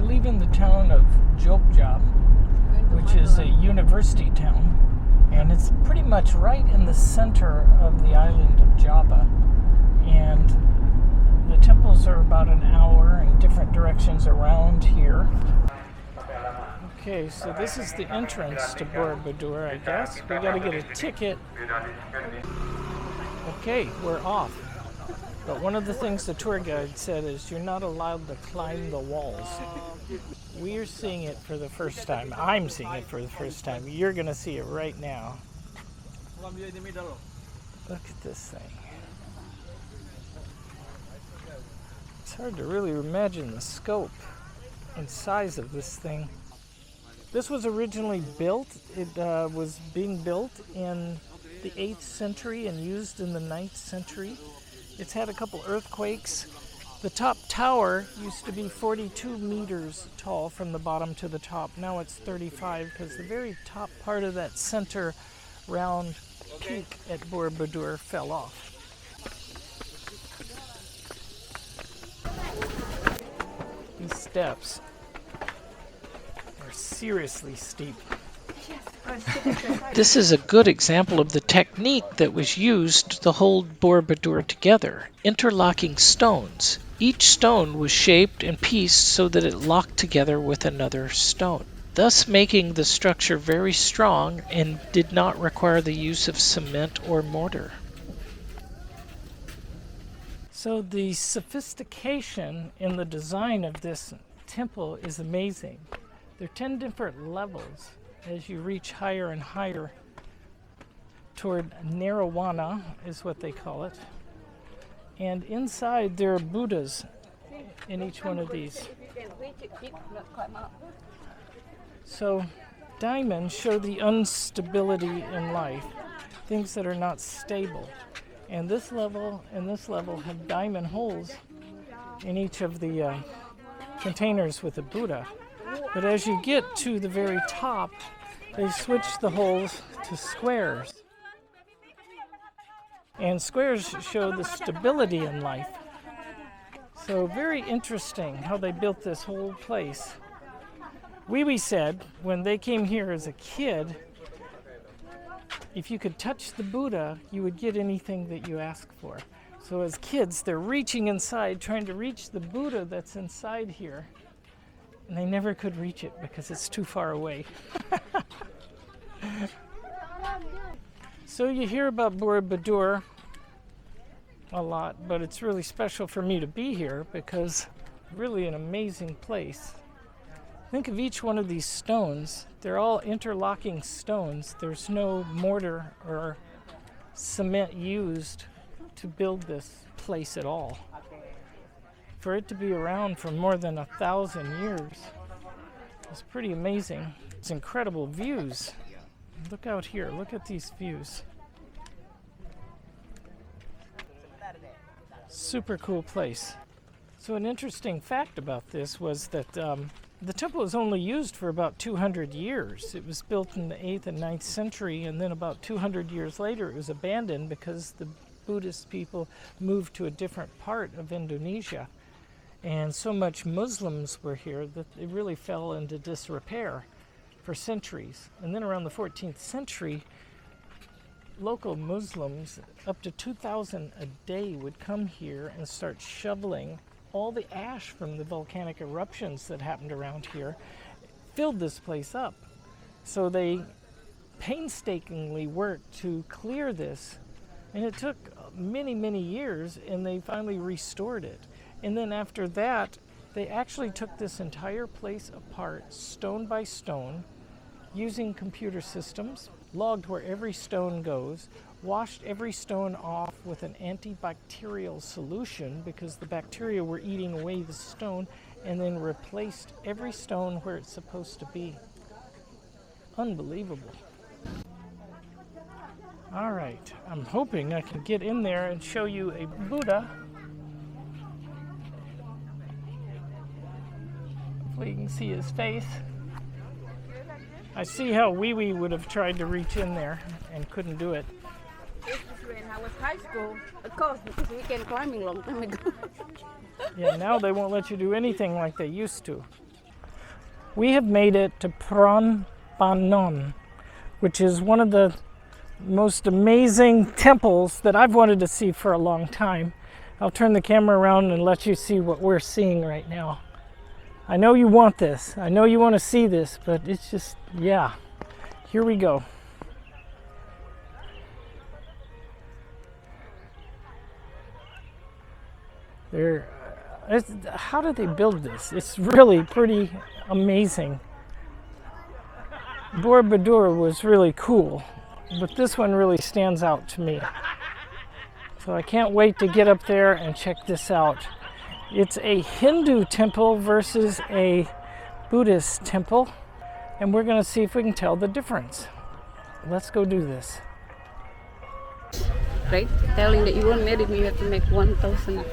we're leaving the town of Jogja, which is a university town, and it's pretty much right in the center of the island of Java. And the temples are about an hour in different directions around here. Okay, so this is the entrance to Borobudur, I guess. We gotta get a ticket. Okay, we're off. But one of the things the tour guide said is you're not allowed to climb the walls. We're seeing it for the first time. I'm seeing it for the first time. You're gonna see it right now. Look at this thing. It's hard to really imagine the scope and size of this thing. This was originally built. It was being built in the 8th century and used in the 9th century. It's had a couple earthquakes. The top tower used to be 42 meters tall from the bottom to the top. Now it's 35 because the very top part of that center round peak at Borobudur fell off. These steps are seriously steep. This is a good example of the technique that was used to hold Borobudur together, interlocking stones. Each stone was shaped and pieced so that it locked together with another stone, thus making the structure very strong and did not require the use of cement or mortar. So the sophistication in the design of this temple is amazing. There are 10 different levels as you reach higher and higher toward Nirvana, is what they call it. And inside there are Buddhas in each one of these. So diamonds show the instability in life, things that are not stable. And this level and this level have diamond holes in each of the containers with the Buddha. But as you get to the very top, they switch the holes to squares. And squares show the stability in life. So very interesting how they built this whole place. Wee said when they came here as a kid, if you could touch the Buddha, you would get anything that you asked for. So as kids, they're reaching inside, trying to reach the Buddha that's inside here. And they never could reach it because it's too far away. So you hear about Borobudur a lot, but it's really special for me to be here because really an amazing place. Think of each one of these stones. They're all interlocking stones. There's no mortar or cement used to build this place at all. For it to be around for more than 1,000 years is pretty amazing. It's incredible views. Look out here, look at these views. Super cool place. So an interesting fact about this was that the temple was only used for about 200 years. It was built in the 8th and 9th century, and then about 200 years later it was abandoned because the Buddhist people moved to a different part of Indonesia. And so much Muslims were here that it really fell into disrepair for centuries. And then around the 14th century, local Muslims, up to 2,000 a day, would come here and start shoveling all the ash from the volcanic eruptions that happened around here, filled this place up. So they painstakingly worked to clear this, and it took many, many years, and they finally restored it. And then after that, they actually took this entire place apart, stone by stone, using computer systems, logged where every stone goes, washed every stone off with an antibacterial solution because the bacteria were eating away the stone, and then replaced every stone where it's supposed to be. Unbelievable. All right, I'm hoping I can get in there and show you a Buddha. Hopefully you can see his face. I see how Wee would have tried to reach in there and couldn't do it. This is when I was high school, of course, because we can climbing long time ago. Yeah, now they won't let you do anything like they used to. We have made it to Prambanan, which is one of the most amazing temples that I've wanted to see for a long time. I'll turn the camera around and let you see what we're seeing right now. I know you want this. I know you want to see this, but it's just, yeah. Here we go. How did they build this? It's really pretty amazing. Borobudur was really cool, but this one really stands out to me. So I can't wait to get up there and check this out. It's a Hindu temple versus a Buddhist temple, and we're going to see if we can tell the difference. Let's go do this. Right? Telling that you won't marry me, you have to make 1,000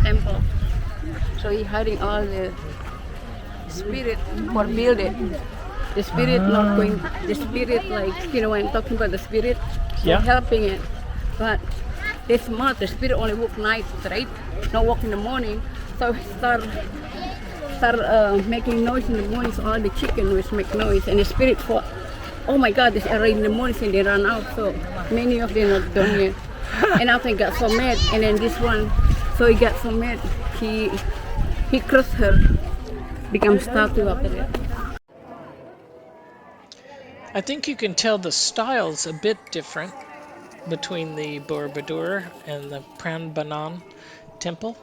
temple. So he hiding all the spirit for build it. The spirit not going, the spirit like, you know, when I'm talking about the spirit, Yeah. helping it. But they smart, the spirit only work night, right? Not work in the morning. So start making noise in the morning, so all the chicken will make noise. And the spirit thought, oh my God, it's already in the morning and they run out. So many of them not done yet. And after he got so mad, and then this one, so he got so mad, he crushed her, become statue after that. I think you can tell the style's a bit different between the Borobudur and the Prambanan temple.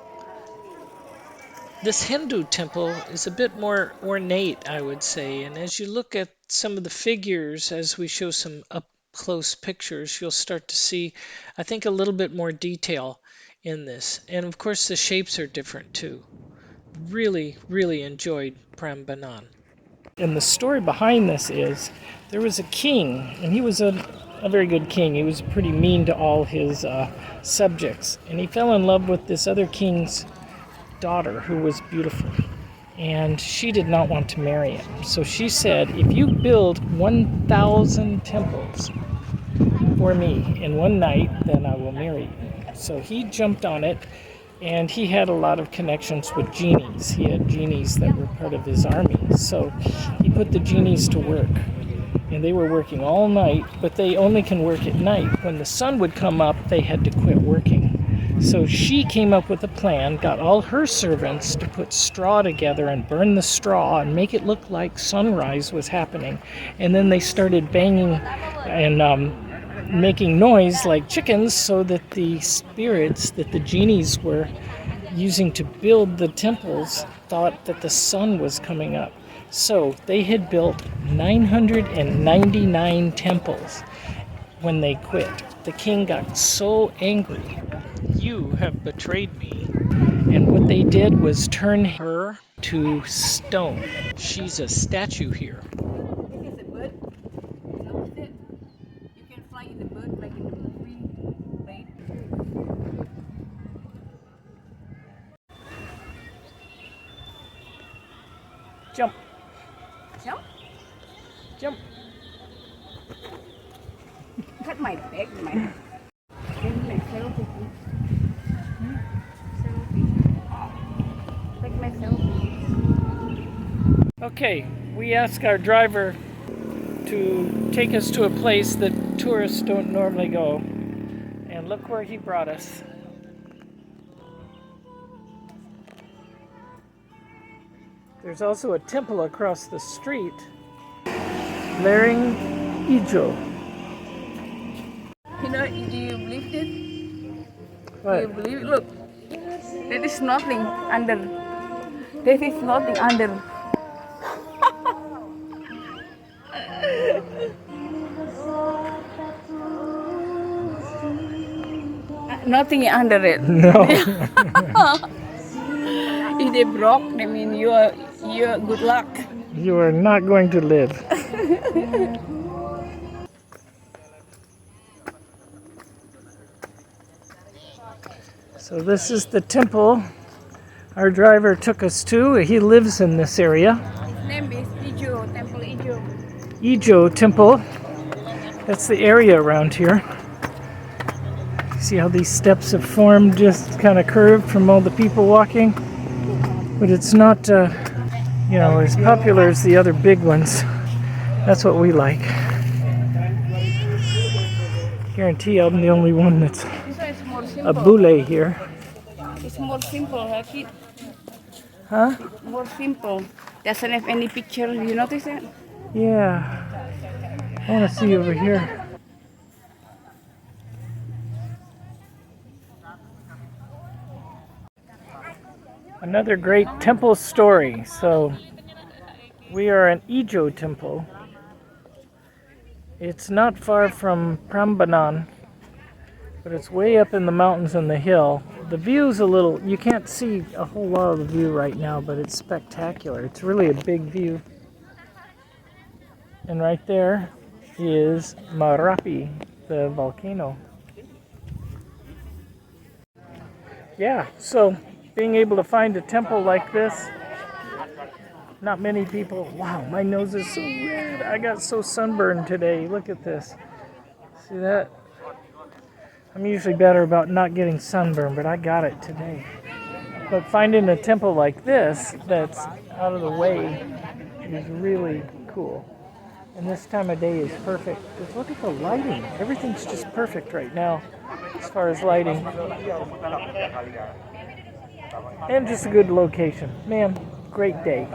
This Hindu temple is a bit more ornate, I would say, and as you look at some of the figures, as we show some up-close pictures, you'll start to see, I think, a little bit more detail in this. And of course, the shapes are different too. Really, really enjoyed Prambanan. And the story behind this is there was a king, and he was a very good king. He was pretty mean to all his subjects, and he fell in love with this other king's daughter who was beautiful, and she did not want to marry him. So she said, if you build 1,000 temples for me in one night, then I will marry you. So he jumped on it, and he had a lot of connections with genies. He had genies that were part of his army. So he put the genies to work, and they were working all night, but they only can work at night. When the sun would come up, they had to quit working. So she came up with a plan, got all her servants to put straw together and burn the straw and make it look like sunrise was happening. And then they started banging and making noise like chickens, so that the spirits that the genies were using to build the temples thought that the sun was coming up. So they had built 999 temples when they quit. The king got so angry. You have betrayed me. And what they did was turn her to stone. She's a statue here. This is a bird. Notice it? You can fly in the bird like in the movie, right? Jump, Jump. jump. Cut my back, my. Selfie. Take my selfie. Okay, we asked our driver to take us to a place that tourists don't normally go. And look where he brought us. There's also a temple across the street. Temple Ijo. You know, do you believe this? What? Do you believe it? Look, there is nothing under. There is nothing under. Nothing under it. No. If they broke, I mean you're good luck. You are not going to live. So this is the temple our driver took us to. He lives in this area. His name is Ijo, Temple Ijo. Ijo Temple. That's the area around here. See how these steps have formed, just kind of curved from all the people walking? But it's not you know, as popular as the other big ones. That's what we like. Guarantee I'm the only one that's This one is more a simple. boule here. It's more simple, like it. Huh? More simple. Doesn't have any picture. You notice that? Yeah. I want to see over here. Another great temple story. So, we are an Ijo temple. It's not far from Prambanan, but it's way up in the mountains on the hill. The view's a little, you can't see a whole lot of the view right now, but it's spectacular. It's really a big view. And right there is Marapi, the volcano. Yeah, so being able to find a temple like this, not many people. Wow, my nose is so red. I got so sunburned today. Look at this. See that? I'm usually better about not getting sunburned, but I got it today. But finding a temple like this that's out of the way is really cool. And this time of day is perfect. Just look at the lighting. Everything's just perfect right now as far as lighting. And just a good location. Man, great day.